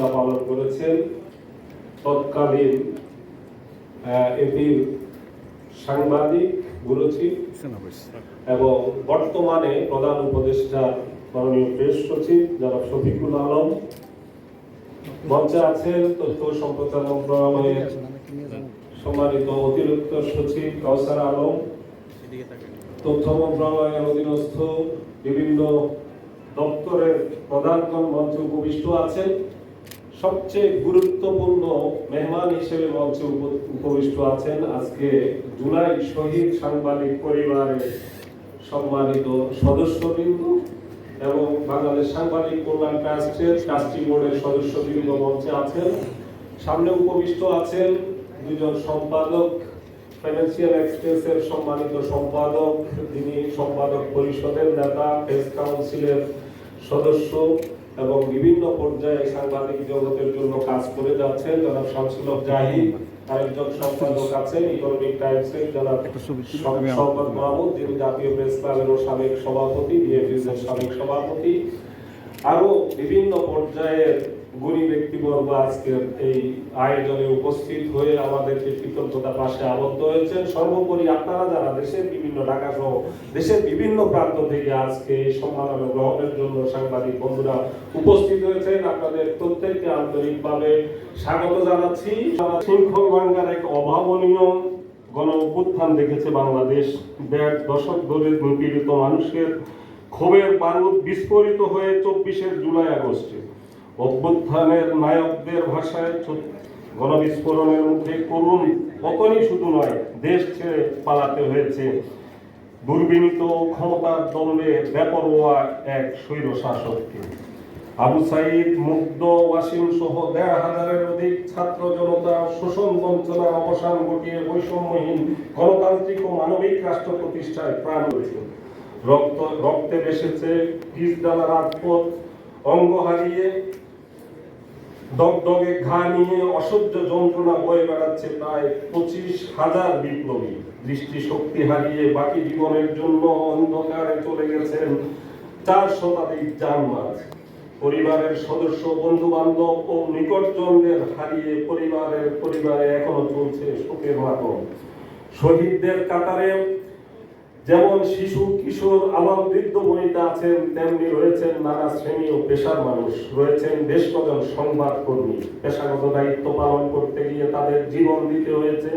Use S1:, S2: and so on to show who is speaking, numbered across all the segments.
S1: ভূমিকা পালন করেছেন তৎকালীন এটির সাংবাদিক গুরুচিফ এবং বর্তমানে প্রধান উপদেষ্টা মাননীয় প্রেস সচিব যারা শফিকুল আলম, মঞ্চে আছেন তথ্য সম্প্রচার মন্ত্রণালয়ের সম্মানিত অতিরিক্ত সচিব কাউসার আলম, তথ্য মন্ত্রণালয়ের অধীনস্থ বিভিন্ন দপ্তরের প্রধানগণ মঞ্চে উপবিষ্ট আছেন। সবচেয়ে গুরুত্বপূর্ণ মেহমান হিসেবে মঞ্চে উপবিষ্ট আছেন আজকে জুলাই শহীদ সাংবাদিক পরিবারের সম্মানিত সদস্যবৃন্দ এবং বাংলাদেশ সাংবাদিক কল্যাণ ট্রাস্টের ট্রাস্টি বোর্ডের সদস্যবৃন্দ মঞ্চে আছেন। সামনে উপবিষ্ট আছেন দুজন সম্পাদক, ফাইন্যান্সিয়াল এক্সপ্রেসের সম্মানিত সম্পাদক, তিনি সম্পাদক পরিষদের নেতা, প্রেস কাউন্সিলের সদস্য এবং বিভিন্ন পর্যায়ে সাংবাদিক জগতের জন্য কাজ করে যাচ্ছেন জনাব শামসুল হক জাহিদ। আরেকজন সম্পাদক আছেন ইকোনমিক টাইমসের জনাব শওকত মাহমুদ, যিনি জাতীয় প্রেস ক্লাবের সাবেক সভাপতি, বিএফএস এর সাবেক সভাপতি। আরো বিভিন্ন পর্যায়ের গুণী ব্যক্তিবর্গ আজকের এই আয়োজনে উপস্থিত হয়ে আমাদেরকে কৃতজ্ঞতা পাশে আবদ্ধ হয়েছেন। সর্বোপরি আপনারা যারা দেশের বিভিন্ন ঢাকা সহ দেশের বিভিন্ন প্রান্ত থেকে আজকে এই সম্মাননা গ্রহণের জন্য সাংবাদিক বন্ধুরা উপস্থিত হয়েছেন, আপনাদের প্রত্যেককে আন্তরিকভাবে স্বাগত জানাচ্ছি। শৃঙ্খল ভাঙ্গার এক অভাবনীয় গণ অভ্যুত্থান দেখেছে বাংলাদেশ। 1.5 দশক ধরে নিপীড়িত মানুষের ক্ষোভের বারুদ বিস্ফোরিত হয়ে 24 জুলাই আগস্টে অভ্যুত্থানের নায়কদের ভাষায় গণবিস্ফোরণের মুখে করুণ পতনই শুধু নয়, দেশ ছেড়ে পালাতে হয়েছে দুর্বিনীত ক্ষমতার দম্ভে বেপরোয়া এক স্বৈর শাসককে। আবু সাইদ, মুগ্ধ, ওয়াসিম সহ 1,500-এর অধিক ছাত্র জনতা শোষণ বঞ্চনার অবসান ঘটিয়ে বৈষম্যহীন গণতান্ত্রিক ও মানবিক রাষ্ট্র প্রতিষ্ঠায় প্রাণ হয়েছে। রক্তে ভেসেছে পিচঢালা রাজপথ, অঙ্গ হারিয়ে দগদগে ঘা নিয়ে অসহ্য যন্ত্রণা বয়ে বেড়াচ্ছে প্রায় 25,000 বিপ্লবী। দৃষ্টি শক্তি হারিয়ে বাকি জীবনের জন্য অন্ধকারে চলে গেছেন 4 শতাধিক জানমাল। পরিবারের সদস্য, বন্ধু বান্ধব ও নিকটজনদের হারিয়ে পরিবারে এখনো চলছে শোকের মাতম। শহীদদের কাতারে যেমন শিশু, কিশোর, আবাল, বৃদ্ধ বনিতা আছেন, তেমনি রয়েছেন নানা শ্রেণী ও পেশার মানুষ, রয়েছেন বেশ কজন সংবাদ কর্মী। পেশাগত দায়িত্ব পালন করতে গিয়ে তাদের জীবন দিতে হয়েছে।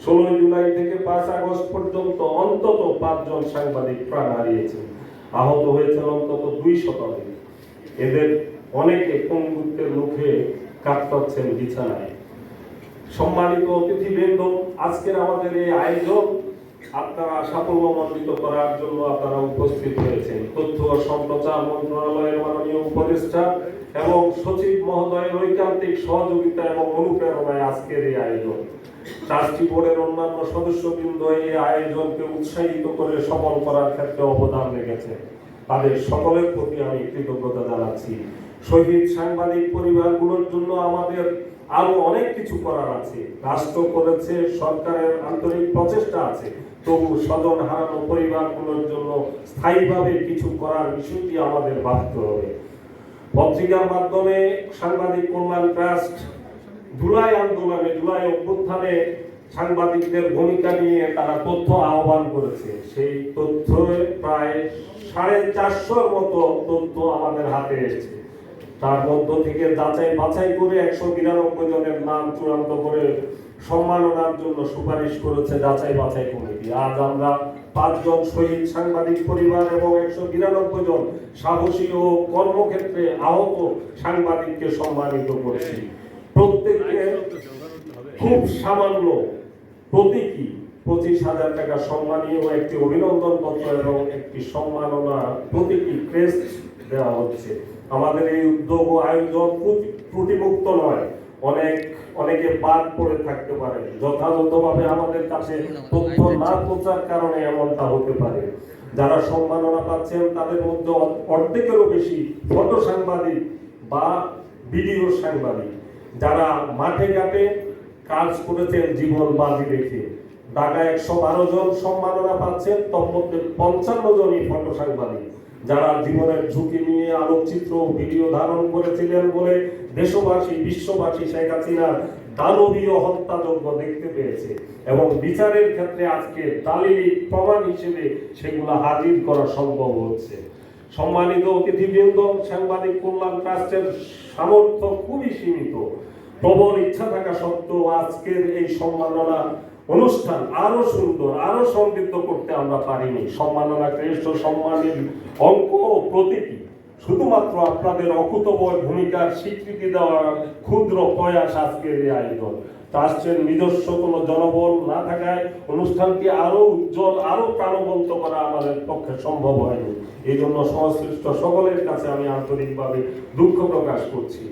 S1: 16 জুলাই থেকে 5 আগস্ট পর্যন্ত অন্তত 5 জন সাংবাদিক প্রাণ হারিয়েছেন, আহত হয়েছেন অন্তত 2 শতাধিক। এদের অনেকে পঙ্গুত্বের মুখে কাতরাচ্ছেন বিছানায়। সম্মানিত অতিথিবৃন্দ, আজকের আমাদের এই আয়োজন আপনারা সাফল্যমণ্ডিত করার জন্য আপনারা উপস্থিত হয়েছেন। তথ্য ও সম্প্রচার মন্ত্রণালয়ের মাননীয় উপদেষ্টা এবং সচিব মহোদয়ের ঐকান্তিক সহযোগিতা এবং অনুপ্রেরণায় আজকের এই আয়োজন। ট্রাস্টি বোর্ডের অন্যান্য সদস্যবৃন্দ এই আয়োজনকে উৎসাহিত করে সফল করার ক্ষেত্রে অবদান রেখেছেন। তাদের সকলের প্রতি আমি কৃতজ্ঞতা জানাচ্ছি। শহীদ সাংবাদিক পরিবারগুলোর জন্য আমাদের আরো অনেক কিছু করার আছে। রাষ্ট্র করেছে, সরকারের আন্তরিক প্রচেষ্টা আছে, তবু স্বজন হারানো পরিবারগুলোর জন্য স্থায়ীভাবে কিছু করার বিষয়টি আমাদের ভাবতে হবে। পত্রিকার মাধ্যমে সাংবাদিক কল্যাণ ট্রাস্ট জুলাই আন্দোলনে, জুলাই অভ্যুত্থানে সাংবাদিকদের ভূমিকা নিয়ে তারা তথ্য আহ্বান করেছে। সেই তথ্য প্রায় 450-র মতো তথ্য আমাদের হাতে এসেছে। তার মধ্য থেকে যাচাই বাছাই করে 192 জনের নাম চূড়ান্ত করে সম্মাননার জন্য সুপারিশ করেছে যাচাই বাছাই কমিটি। আজ আমরা 5 জন শহীদ সাংবাদিক পরিবার এবং 192 জন সাহসী ও কর্মক্ষেত্রে আহত সাংবাদিককে সম্মানিত করছি। প্রত্যেককে খুব সামান্য প্রতীকী 25,000 টাকা সম্মানীয় একটি অভিনন্দন পত্র এবং একটি সম্মাননা প্রতীকী ক্রেস্ট দেওয়া হচ্ছে। আমাদের এই উদ্যোগ ও আয়োজন ত্রুটিমুক্ত নয়, অনেকে বাদ পড়ে থাকতে পারে। যথাযথভাবে আমাদের কাছে তথ্য না পৌঁছার কারণে এমনটা হতে পারে। যারা সম্মাননা পাচ্ছেন তাদের মধ্যে অর্ধেকেরও বেশি ফটো সাংবাদিক বা ভিডিও সাংবাদিক, যারা মাঠে ঘাটে কাজ করেছেন জীবন বাজি রেখে। ঢাকায় 112 জন সম্মাননা পাচ্ছেন, তন্মধ্যে 55 জনই ফটো সাংবাদিক। যারা জীবনের ঝুঁকি নিয়ে আলোকচিত্র ভিডিও ধারণ করেছিলেন বলে দেশবাসী বিশ্ববাসী শেখ হাসিনার দানবীয় হত্যাযজ্ঞ দেখতে পেয়েছে এবং বিচারের ক্ষেত্রে আজকে দালিলিক প্রমাণ হিসেবে সেগুলো হাজির করা সম্ভব হচ্ছে। সম্মানিত অতিথিবৃন্দ, সাংবাদিক কল্যাণ ট্রাস্টের সামর্থ্য খুবই সীমিত। প্রবল ইচ্ছা থাকা সত্ত্বেও আজকের এই সম্মাননা অনুষ্ঠান আরো সুন্দর আরো সমৃদ্ধ করতে আমরা পারিনি। সম্মাননা শ্রেষ্ঠ সম্মানের অঙ্ক ও প্রতীকী শুধুমাত্র আপনাদের অকুতোভয় ভূমিকার স্বীকৃতি দেওয়ার ক্ষুদ্র প্রয়াস আজকের এই আয়োজন। ট্রাস্টের নিজস্ব কোনো জনবল না থাকায় অনুষ্ঠানটি আরো উজ্জ্বল আরো প্রাণবন্ত করা আমাদের পক্ষে সম্ভব হয়নি। এই জন্য সংশ্লিষ্ট সকলের কাছে আমি আন্তরিকভাবে দুঃখ প্রকাশ করছি।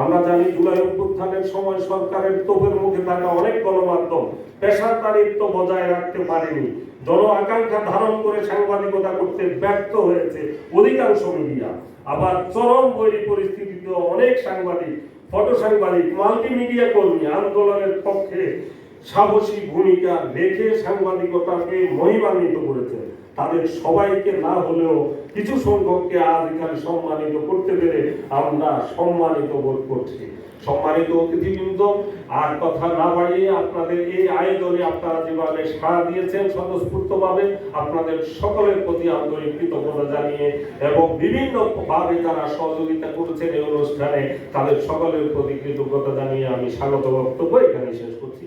S1: আমরা জানি জুলাই অভ্যুত্থানের সময় সরকারের তোপের মুখে থাকা অনেক গণমাধ্যম পেশাদারিত্ব বজায় রাখতে পারেনি, জন আকাঙ্ক্ষা ধারণ করে সাংবাদিকতা করতে ব্যর্থ হয়েছে অধিকাংশ মিডিয়া। আবার চরম বৈরী পরিস্থিতিতে অনেক সাংবাদিক, ফটো সাংবাদিক, মাল্টিমিডিয়া কর্মী আন্দোলনের পক্ষে সাহসী ভূমিকা রেখে সাংবাদিকতাকে মহিমান্বিত করেছেন। তাদের সবাইকে না হলেও কিছু সংখ্যককে আজ এখানে সম্মানিত করতে পেরে আমরা সম্মানিত বোধ করছি। সম্মানিত অতিথিবৃন্দ, আর কথা না বাড়িয়ে আপনাদের এই আয়োজনে আপনারা যেভাবে সাড়া দিয়েছেন স্বতঃস্ফূর্তভাবে আপনাদের সকলের প্রতি আন্তরিক কৃতজ্ঞতা জানিয়ে এবং বিভিন্ন ভাবে যারা সহযোগিতা করেছেন এই অনুষ্ঠানে তাদের সকলের প্রতি কৃতজ্ঞতা জানিয়ে আমি স্বাগত বক্তব্য এখানে শেষ করছি।